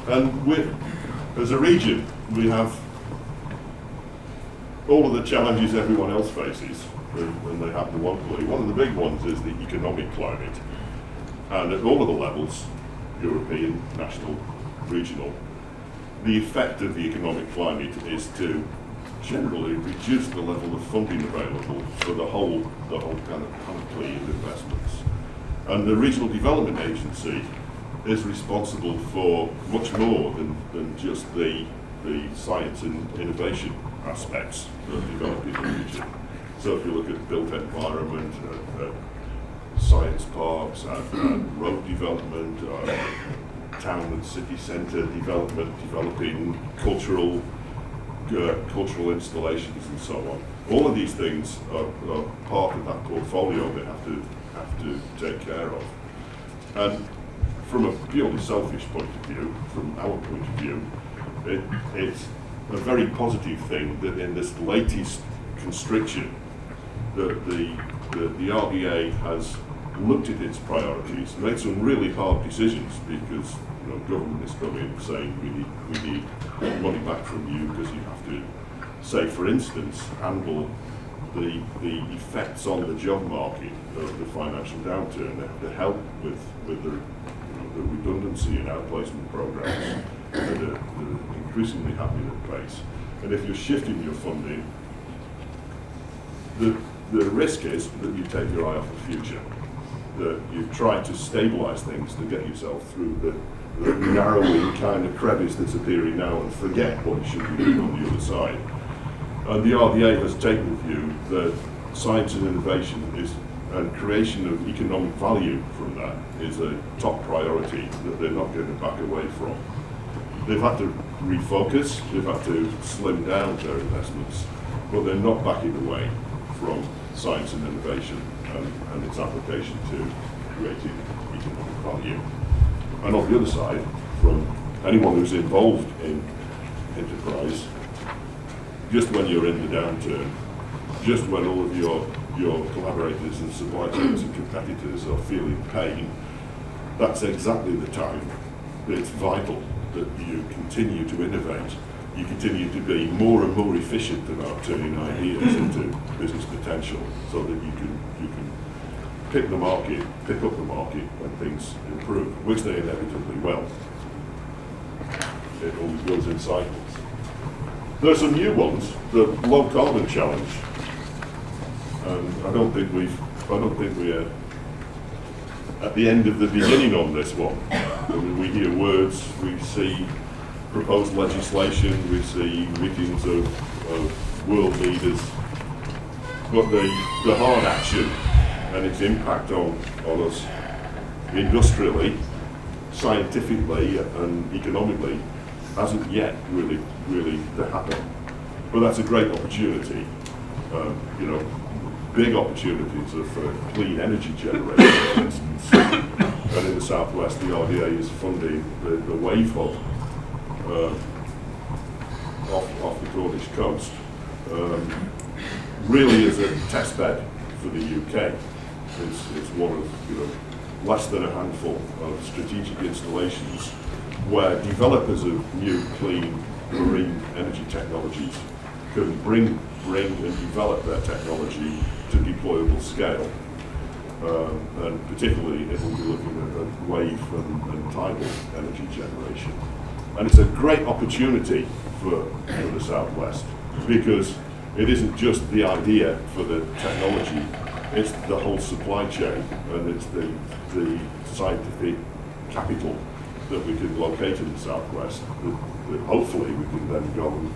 And as a region, we have all of the challenges everyone else faces when they happen locally. One of the big ones is the economic climate. And at all of the levels, European, national, regional, the effect of the economic climate is to generally reduce the level of funding available for the whole kind of panoply of investments. And the Regional Development Agency is responsible for much more than just the science and innovation aspects that develop in the region. So if you look at built environment, science parks, road development, town and city centre development, developing cultural installations and so on. All of these things are part of that portfolio they have to take care of. And from a purely selfish point of view, from our point of view, it's a very positive thing that in this latest constriction that the RDA has looked at its priorities, made some really hard decisions because government is coming saying we need money back from you because you have to, say for instance, handle the effects on the job market of the financial downturn. They have to help with the redundancy and outplacement programs that are increasingly happening at pace. And if you're shifting your funding, the risk is that you take your eye off the future, that you try to stabilise things to get yourself through the narrowing kind of crevice that's appearing now and forget what you should be doing on the other side. And the RDA has taken the view that science and innovation and creation of economic value from that is a top priority that they're not going to back away from. They've had to refocus, they've had to slim down their investments, but they're not backing away from science and innovation and its application to creating economic value. And on the other side, from anyone who's involved in enterprise, just when you're in the downturn, just when all of your collaborators and supply chains and competitors are feeling pain, that's exactly the time that it's vital that you continue to innovate. You continue to be more and more efficient about turning ideas into business potential so that you can pick up the market when things improve, which they inevitably will. It always goes in cycles. There are some new ones, the low carbon challenge. I don't think we're at the end of the beginning on this one. I mean, we hear words, we see proposed legislation, we see meetings of world leaders, but the hard action and its impact on us industrially, scientifically and economically hasn't yet really happened. But that's a great opportunity. Big opportunities for clean energy generation, for instance. And in the southwest, the RDA is funding the wave hub off the Cornish coast, really as a test bed for the UK. It's one of less than a handful of strategic installations where developers of new clean marine energy technologies can bring and develop their technology to deployable scale. And particularly it will be looking at wave and tidal energy generation. And it's a great opportunity for the Southwest because it isn't just the idea for the technology, it's the whole supply chain and it's the scientific capital that we can locate in the Southwest that hopefully we can then go and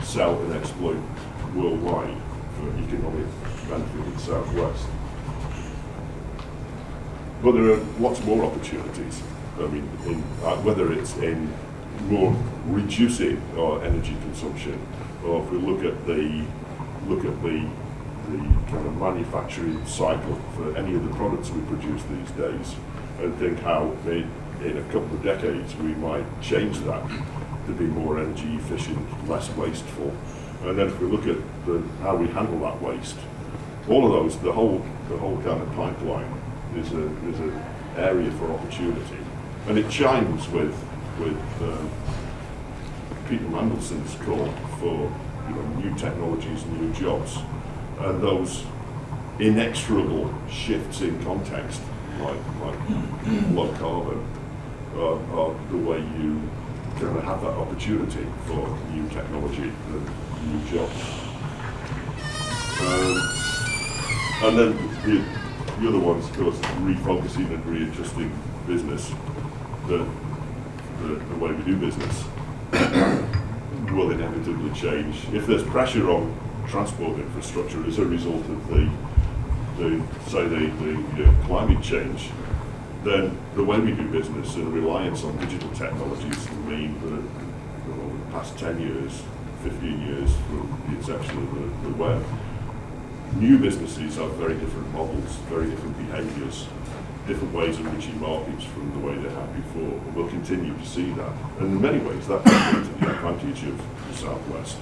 sell and exploit worldwide for economic benefit in the Southwest. But there are lots more opportunities. I mean, whether it's in more reducing our energy consumption, or if we look at the kind of manufacturing cycle for any of the products we produce these days, and think how in a couple of decades we might change that to be more energy efficient, less wasteful. And then if we look at how we handle that waste, all of those, the whole kind of pipeline is an area for opportunity. And it chimes with with Peter Mandelson's call for new technologies, new jobs, and those inexorable shifts in context, like low carbon, are the way you kind of have that opportunity for new technology and new jobs. And then the other ones, of course, refocusing and readjusting business, the way we do business will inevitably change. If there's pressure on transport infrastructure as a result of the climate change, then the way we do business and reliance on digital technologies will mean that over the past 10 years, 15 years from the inception of the web, new businesses have very different models, very different behaviours, different ways of reaching markets from the way they had before. And we'll continue to see that. And in many ways, that comes into the advantage of the Southwest.